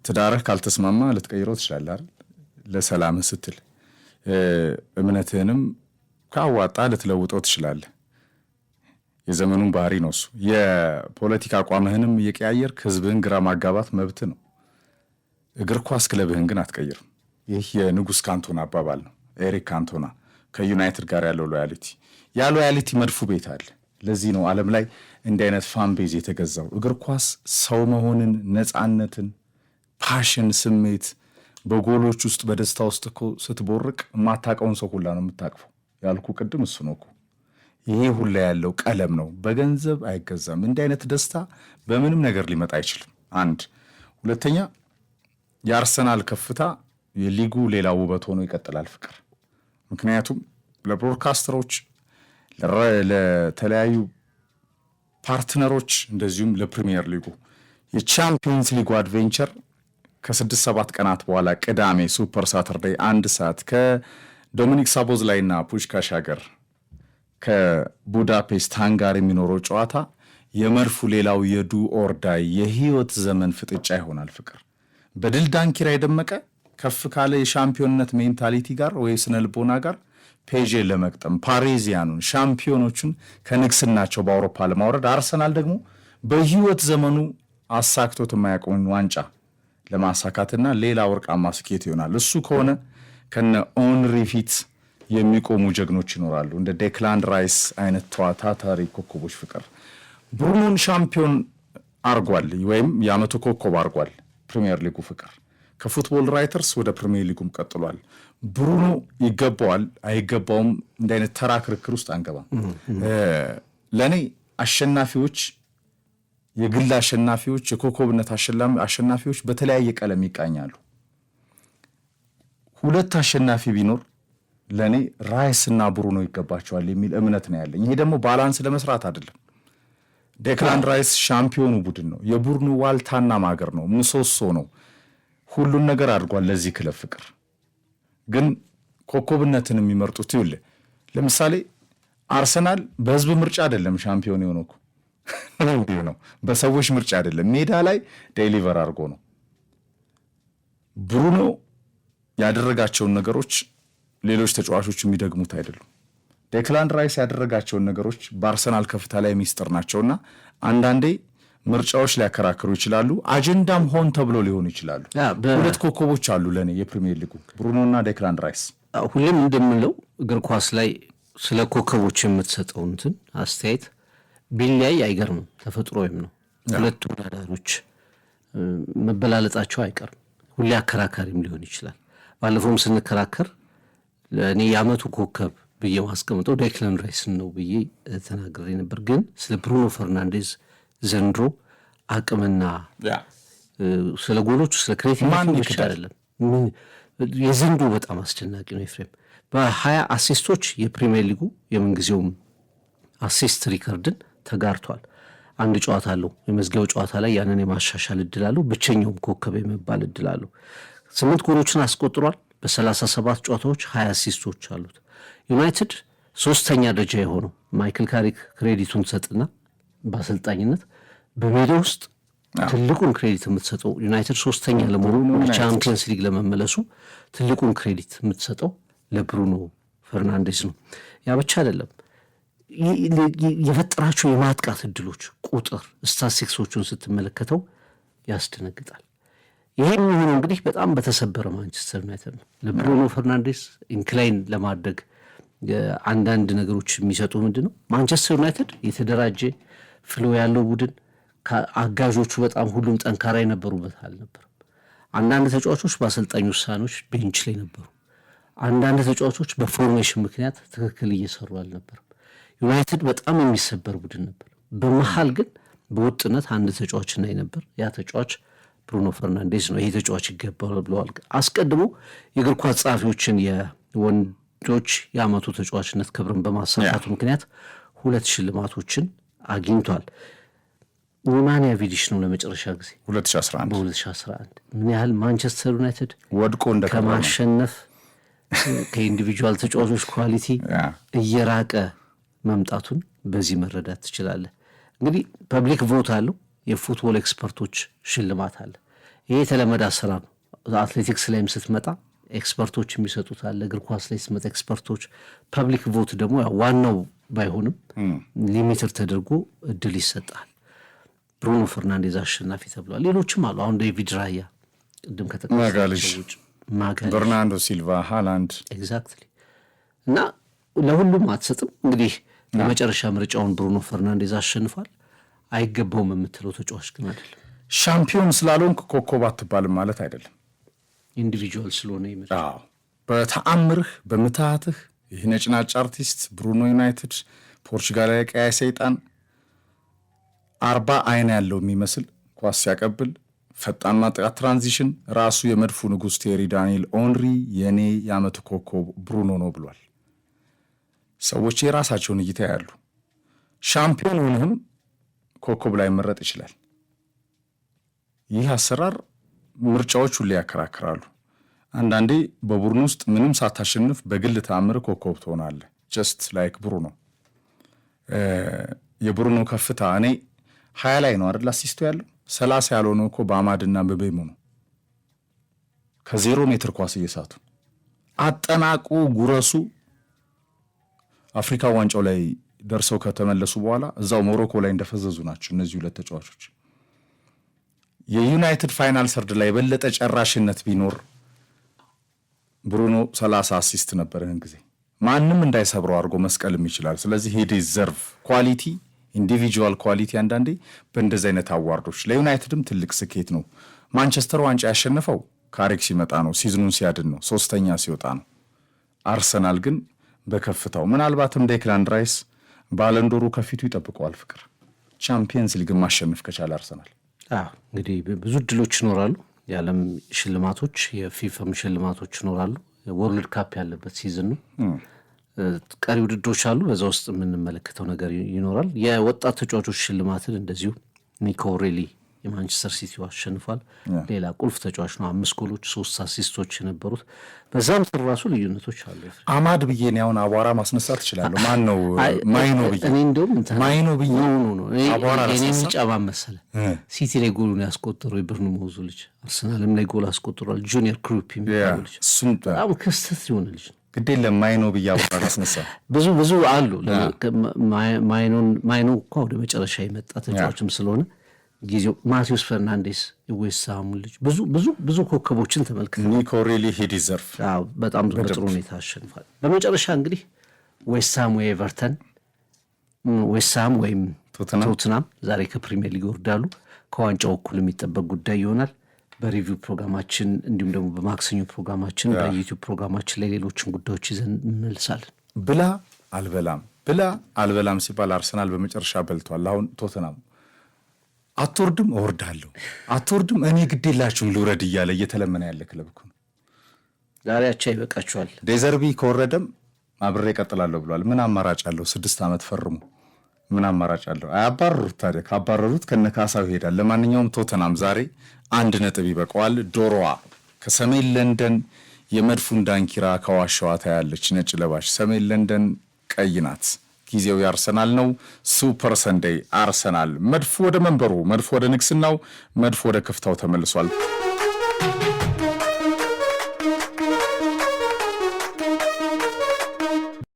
ትዳርህ ካልተስማማ ልትቀይረው ትችላለህ አይደል? ለሰላምህ ስትል እምነትህንም ካዋጣ ልትለውጠው ትችላለህ። የዘመኑን ባህሪ ነው እሱ። የፖለቲካ አቋምህንም እየቀያየርክ ህዝብህን ግራ ማጋባት መብት ነው። እግር ኳስ ክለብህን ግን አትቀይርም። ይህ የንጉስ ካንቶና አባባል ነው። ኤሪክ ካንቶና ከዩናይትድ ጋር ያለው ሎያሊቲ መድፉ ቤት አለ። ለዚህ ነው ዓለም ላይ እንዲህ አይነት ፋን ቤዝ የተገዛው። እግር ኳስ ሰው መሆንን፣ ነፃነትን፣ ፓሽን፣ ስሜት በጎሎች ውስጥ በደስታ ውስጥ እኮ ስትቦርቅ የማታውቀውን ሰው ሁላ ነው የምታቅፈው። ያልኩ ቅድም እሱ ነው እኮ። ይሄ ሁላ ያለው ቀለም ነው፣ በገንዘብ አይገዛም። እንዲህ አይነት ደስታ በምንም ነገር ሊመጣ አይችልም። አንድ ሁለተኛ፣ የአርሰናል ከፍታ የሊጉ ሌላ ውበት ሆኖ ይቀጥላል ፍቅር። ምክንያቱም ለብሮድካስተሮች፣ ለተለያዩ ፓርትነሮች እንደዚሁም ለፕሪሚየር ሊጉ የቻምፒየንስ ሊጉ አድቬንቸር ከ6-7 ቀናት በኋላ ቅዳሜ ሱፐር ሳተርዴይ 1 ሰዓት ከዶሚኒክ ሳቦዝላይ እና ፑሽካሽ ሀገር ከቡዳፔስት ሃንጋሪ የሚኖረው ጨዋታ የመድፉ ሌላው የዱ ኦርዳይ የህይወት ዘመን ፍጥጫ ይሆናል ፍቅር። በድል ዳንኪራ የደመቀ ከፍ ካለ የሻምፒዮንነት ሜንታሊቲ ጋር ወይ ስነ ልቦና ጋር ፔዤ ለመቅጠም ፓሪዚያኑን ሻምፒዮኖቹን ከንግስናቸው በአውሮፓ ለማውረድ አርሰናል ደግሞ በህይወት ዘመኑ አሳክቶት የማያውቀውን ዋንጫ ለማሳካትና ሌላ ወርቃማ ስኬት ይሆናል። እሱ ከሆነ ከነ ኦንሪ ፊት የሚቆሙ ጀግኖች ይኖራሉ፣ እንደ ዴክላን ራይስ አይነት ታታሪ ኮከቦች ፍቅር። ብሩኖን ሻምፒዮን አርጓል ወይም የዓመቱ ኮከብ አርጓል ፕሪሚየር ሊጉ ፍቅር። ከፉትቦል ራይተርስ ወደ ፕሪሚየር ሊጉም ቀጥሏል። ብሩኖ ይገባዋል አይገባውም እንደ አይነት ተራ ክርክር ውስጥ አንገባም። ለእኔ አሸናፊዎች፣ የግል አሸናፊዎች፣ የኮከብነት አሸናፊዎች በተለያየ ቀለም ይቃኛሉ። ሁለት አሸናፊ ቢኖር ለእኔ ራይስ እና ብሩኖ ይገባቸዋል የሚል እምነት ነው ያለኝ። ይሄ ደግሞ ባላንስ ለመስራት አይደለም። ዴክላን ራይስ ሻምፒዮኑ ቡድን ነው፣ የቡድኑ ዋልታና ማገር ነው፣ ምሰሶ ነው፣ ሁሉን ነገር አድርጓል ለዚህ ክለብ ፍቅር። ግን ኮከብነትን የሚመርጡት ይኸውልህ፣ ለምሳሌ አርሰናል በህዝብ ምርጫ አይደለም ሻምፒዮን የሆነው እኮ እንዲሁ ነው፣ በሰዎች ምርጫ አይደለም፣ ሜዳ ላይ ዴሊቨር አድርጎ ነው። ብሩኖ ያደረጋቸውን ነገሮች ሌሎች ተጫዋቾች የሚደግሙት አይደሉም። ዴክላን ራይስ ያደረጋቸውን ነገሮች በአርሰናል ከፍታ ላይ ሚስጥር ናቸውና አንዳንዴ ምርጫዎች ሊያከራክሩ ይችላሉ። አጀንዳም ሆን ተብሎ ሊሆኑ ይችላሉ። ሁለት ኮከቦች አሉ ለእኔ የፕሪሚየር ሊጉ ብሩኖና ዴክላን ራይስ። ሁሌም እንደምለው እግር ኳስ ላይ ስለ ኮከቦች የምትሰጠው እንትን አስተያየት ቢለያይ አይገርምም፣ ተፈጥሮ ወይም ነው። ሁለቱ ተወዳዳሪዎች መበላለጣቸው አይቀርም፣ ሁሌ አከራካሪም ሊሆን ይችላል። ባለፈውም ስንከራከር ለእኔ የዓመቱ ኮከብ ብዬ ማስቀምጠው ዴክላን ራይስን ነው ብዬ ተናግሬ ነበር። ግን ስለ ብሩኖ ፈርናንዴዝ ዘንድሮ አቅምና ስለ ጎሎቹ ስለ ክሬቲቪቲ ብቻ አይደለም፣ የዘንድሮ በጣም አስደናቂ ነው። ኤፍሬም በ20 አሲስቶች የፕሪሚየር ሊጉ የምንጊዜውም አሲስት ሪከርድን ተጋርቷል። አንድ ጨዋታ አለው የመዝጊያው ጨዋታ ላይ ያንን የማሻሻል እድል አለው። ብቸኛውም ኮከብ የመባል እድል አለው። 8 ጎሎችን አስቆጥሯል። በ37 ጨዋታዎች 20 አሲስቶች አሉት። ዩናይትድ 3ኛ ደረጃ የሆነው ማይክል ካሪክ ክሬዲቱን ሰጥና በአሰልጣኝነት በሜዳ ውስጥ ትልቁን ክሬዲት የምትሰጠው ዩናይትድ 3ኛ ለመሆኑ ቻምፒየንስ ሊግ ለመመለሱ ትልቁን ክሬዲት የምትሰጠው ለብሩኖ ፈርናንዴዝ ነው። ያ ብቻ አይደለም፣ የፈጠራቸው የማጥቃት እድሎች ቁጥር ስታቲስቲክሶቹን ስትመለከተው ያስደነግጣል። ይሄ የሚሆነው እንግዲህ በጣም በተሰበረ ማንቸስተር ዩናይትድ ነው። ለብሩኖ ፈርናንዴዝ ኢንክላይን ለማድረግ አንዳንድ ነገሮች የሚሰጡ ምንድን ነው፣ ማንቸስተር ዩናይትድ የተደራጀ ፍሎ ያለው ቡድን ከአጋዦቹ በጣም ሁሉም ጠንካራ የነበሩበት አልነበርም። አንዳንድ ተጫዋቾች በአሰልጣኝ ውሳኔዎች ቤንች ላይ ነበሩ። አንዳንድ ተጫዋቾች በፎርሜሽን ምክንያት ትክክል እየሰሩ አልነበርም። ዩናይትድ በጣም የሚሰበር ቡድን ነበር። በመሀል ግን በወጥነት አንድ ተጫዋች እናይ ነበር። ያ ተጫዋች ብሩኖ ፈርናንዴዝ ነው። ይሄ ተጫዋች ይገባል ብለዋል። አስቀድሞ የእግር ኳስ ጸሐፊዎችን የወንዶች የዓመቱ ተጫዋችነት ክብርን በማሳካቱ ምክንያት 2 ሽልማቶችን አግኝቷል። ኒማንያ ቪዲሽ ነው ለመጨረሻ ጊዜ 2011 ምን ያህል ማንቸስተር ዩናይትድ ወድቆ ከማሸነፍ ከኢንዲቪጁዋል ተጫዋቾች ኳሊቲ እየራቀ መምጣቱን በዚህ መረዳት ትችላለህ። እንግዲህ ፐብሊክ ቮት አለው፣ የፉትቦል ኤክስፐርቶች ሽልማት አለ። ይሄ የተለመደ አሰራር ነው። አትሌቲክስ ላይም ስትመጣ ኤክስፐርቶች የሚሰጡት አለ፣ እግር ኳስ ላይ ስትመጣ ኤክስፐርቶች። ፐብሊክ ቮት ደግሞ ዋናው ባይሆንም ሊሚትር ተደርጎ እድል ይሰጣል። ብሩኖ ፈርናንዴዝ አሸናፊ ተብሏል። ሌሎችም አሉ። አሁን ዴቪድ ራያ ቅድም ከተቀሰዎች በርናንዶ ሲልቫ፣ ሃላንድ ኤግዛክትሊ። እና ለሁሉም አትሰጥም። እንግዲህ የመጨረሻ ምርጫውን ብሩኖ ፈርናንዴዝ አሸንፏል። አይገባውም የምትለው ተጫዋች ግን አይደለም። ሻምፒዮን ስላልሆንክ ኮከብ አትባልም ማለት አይደለም። ኢንዲቪጁዋል ስለሆነ ይመጣ በተአምርህ በምትሃትህ ይህ ነጭናጭ አርቲስት ብሩኖ ዩናይትድ ፖርቹጋላዊ ቀያይ ሰይጣን 40 አይን ያለው የሚመስል ኳስ ሲያቀብል ፈጣን ማጥቃት ትራንዚሽን ራሱ የመድፉ ንጉሥ ቴሪ ዳንኤል ኦንሪ የኔ የዓመቱ ኮከብ ብሩኖ ነው ብሏል። ሰዎች የራሳቸውን እይታ ያሉ። ሻምፒዮን ሆነህም ኮከብ ላይ መረጥ ይችላል። ይህ አሰራር ምርጫዎች ሁሉ ያከራክራሉ። አንዳንዴ በቡድን ውስጥ ምንም ሳታሸንፍ በግል ተአምር ኮከብ ትሆናለህ። ጀስት ላይክ ብሩኖ። የብሩኖ ከፍታ እኔ 20 ላይ ነው አይደል አሲስቶ ያለው 30 ያልሆነው እኮ በአማድና በቤሙ ነው። ከ0 ሜትር ኳስ እየሳቱ አጠናቁ ጉረሱ አፍሪካ ዋንጫው ላይ ደርሰው ከተመለሱ በኋላ እዛው ሞሮኮ ላይ እንደፈዘዙ ናቸው እነዚህ ሁለት ተጫዋቾች። የዩናይትድ ፋይናል ሰርድ ላይ የበለጠ ጨራሽነት ቢኖር ብሩኖ 30 አሲስት ነበር። ይህን ጊዜ ማንም እንዳይሰብረው አድርጎ መስቀልም ይችላል። ስለዚህ ሄ ዲዘርቭ ኳሊቲ ኢንዲቪጁዋል ኳሊቲ አንዳንዴ በእንደዚህ አይነት አዋርዶች ለዩናይትድም ትልቅ ስኬት ነው። ማንቸስተር ዋንጫ ያሸነፈው ካሪክ ሲመጣ ነው፣ ሲዝኑን ሲያድን ነው፣ 3ኛ ሲወጣ ነው። አርሰናል ግን በከፍታው ምናልባትም ዴክላን ራይስ ባለንዶሩ ከፊቱ ይጠብቀዋል። ፍቅር ቻምፒየንስ ሊግ ማሸነፍ ከቻለ አርሰናል እንግዲህ ብዙ እድሎች ይኖራሉ። የዓለም ሽልማቶች የፊፋም ሽልማቶች ይኖራሉ። ወርልድ ካፕ ያለበት ሲዝን ነው። ቀሪ ውድድሮች አሉ። በዛ ውስጥ የምንመለከተው ነገር ይኖራል። የወጣት ተጫዋቾች ሽልማትን እንደዚሁ ኒኮ ሬሊ የማንቸስተር ሲቲው አሸንፏል። ሌላ ቁልፍ ተጫዋች ነው። 5 ጎሎች 3 አሲስቶች የነበሩት። በዛም ስር ራሱ ልዩነቶች አሉ። አማድ ብዬ እኔ አሁን አቧራ ማስነሳት እችላለሁ። ማን ነው ማይኖ ብዬ እኔ እንደውም ማይኖ ብዬ አቧራ እኔ የሚጫባ መሰለ ሲቲ ላይ ጎሉን ያስቆጠረው የበርንማውዙ ልጅ አርሰናልም ላይ ጎል አስቆጥሯል። ጁኒየር ክሩፕ የሚባለው ልጅ በጣም ክስተት የሆነ ልጅ ነው። ግዴ ለማይኖ ብዬ አቧራ ማስነሳ ብዙ አሉ። ማይኖ እኮ ወደ መጨረሻ የመጣ ተጫዋችም ስለሆነ ጊዜው ማቴዎስ ፈርናንዴስ የዌስትሃሙ ልጅ ብዙ ኮከቦችን ተመልክተናል። ኒኮ ሪሊ ሂ ዲዘርቭ በጣም በጥሩ ሁኔታ አሸንፏል። በመጨረሻ እንግዲህ ዌስትሃም ወይ ኤቨርተን፣ ዌስትሃም ወይም ቶትናም ዛሬ ከፕሪሚየር ሊግ ይወርዳሉ። ከዋንጫው እኩል የሚጠበቅ ጉዳይ ይሆናል። በሪቪው ፕሮግራማችን እንዲሁም ደግሞ በማክሰኞ ፕሮግራማችን በዩቲዩብ ፕሮግራማችን ላይ ሌሎችን ጉዳዮች ይዘን እንመልሳለን። ብላ አልበላም ሲባል አርሰናል በመጨረሻ በልቷል። አሁን ቶትናም አትወርድም እወርዳለሁ፣ አትወርድም እኔ ግዴላችሁም ልውረድ እያለ እየተለመነ ያለ ክለብ እኮ ነው። ዛሬ አቻ ይበቃችኋል። ዴዘርቢ ከወረደም አብሬ እቀጥላለሁ ብሏል። ምን አማራጭ አለው? 6 ዓመት ፈርሙ። ምን አማራጭ አለው? አያባረሩት። ታዲያ ካባረሩት ከነካሳው ይሄዳል። ለማንኛውም ቶተናም ዛሬ 1 ነጥብ ይበቀዋል። ዶሮዋ ከሰሜን ለንደን የመድፉን ዳንኪራ ከዋሻዋ ታያለች። ነጭ ለባሽ ሰሜን ለንደን ቀይ ናት። ጊዜው የአርሰናል ነው። ሱፐር ሰንዴይ አርሰናል። መድፉ ወደ መንበሩ፣ መድፉ ወደ ንግስናው፣ መድፉ ወደ ከፍታው ተመልሷል።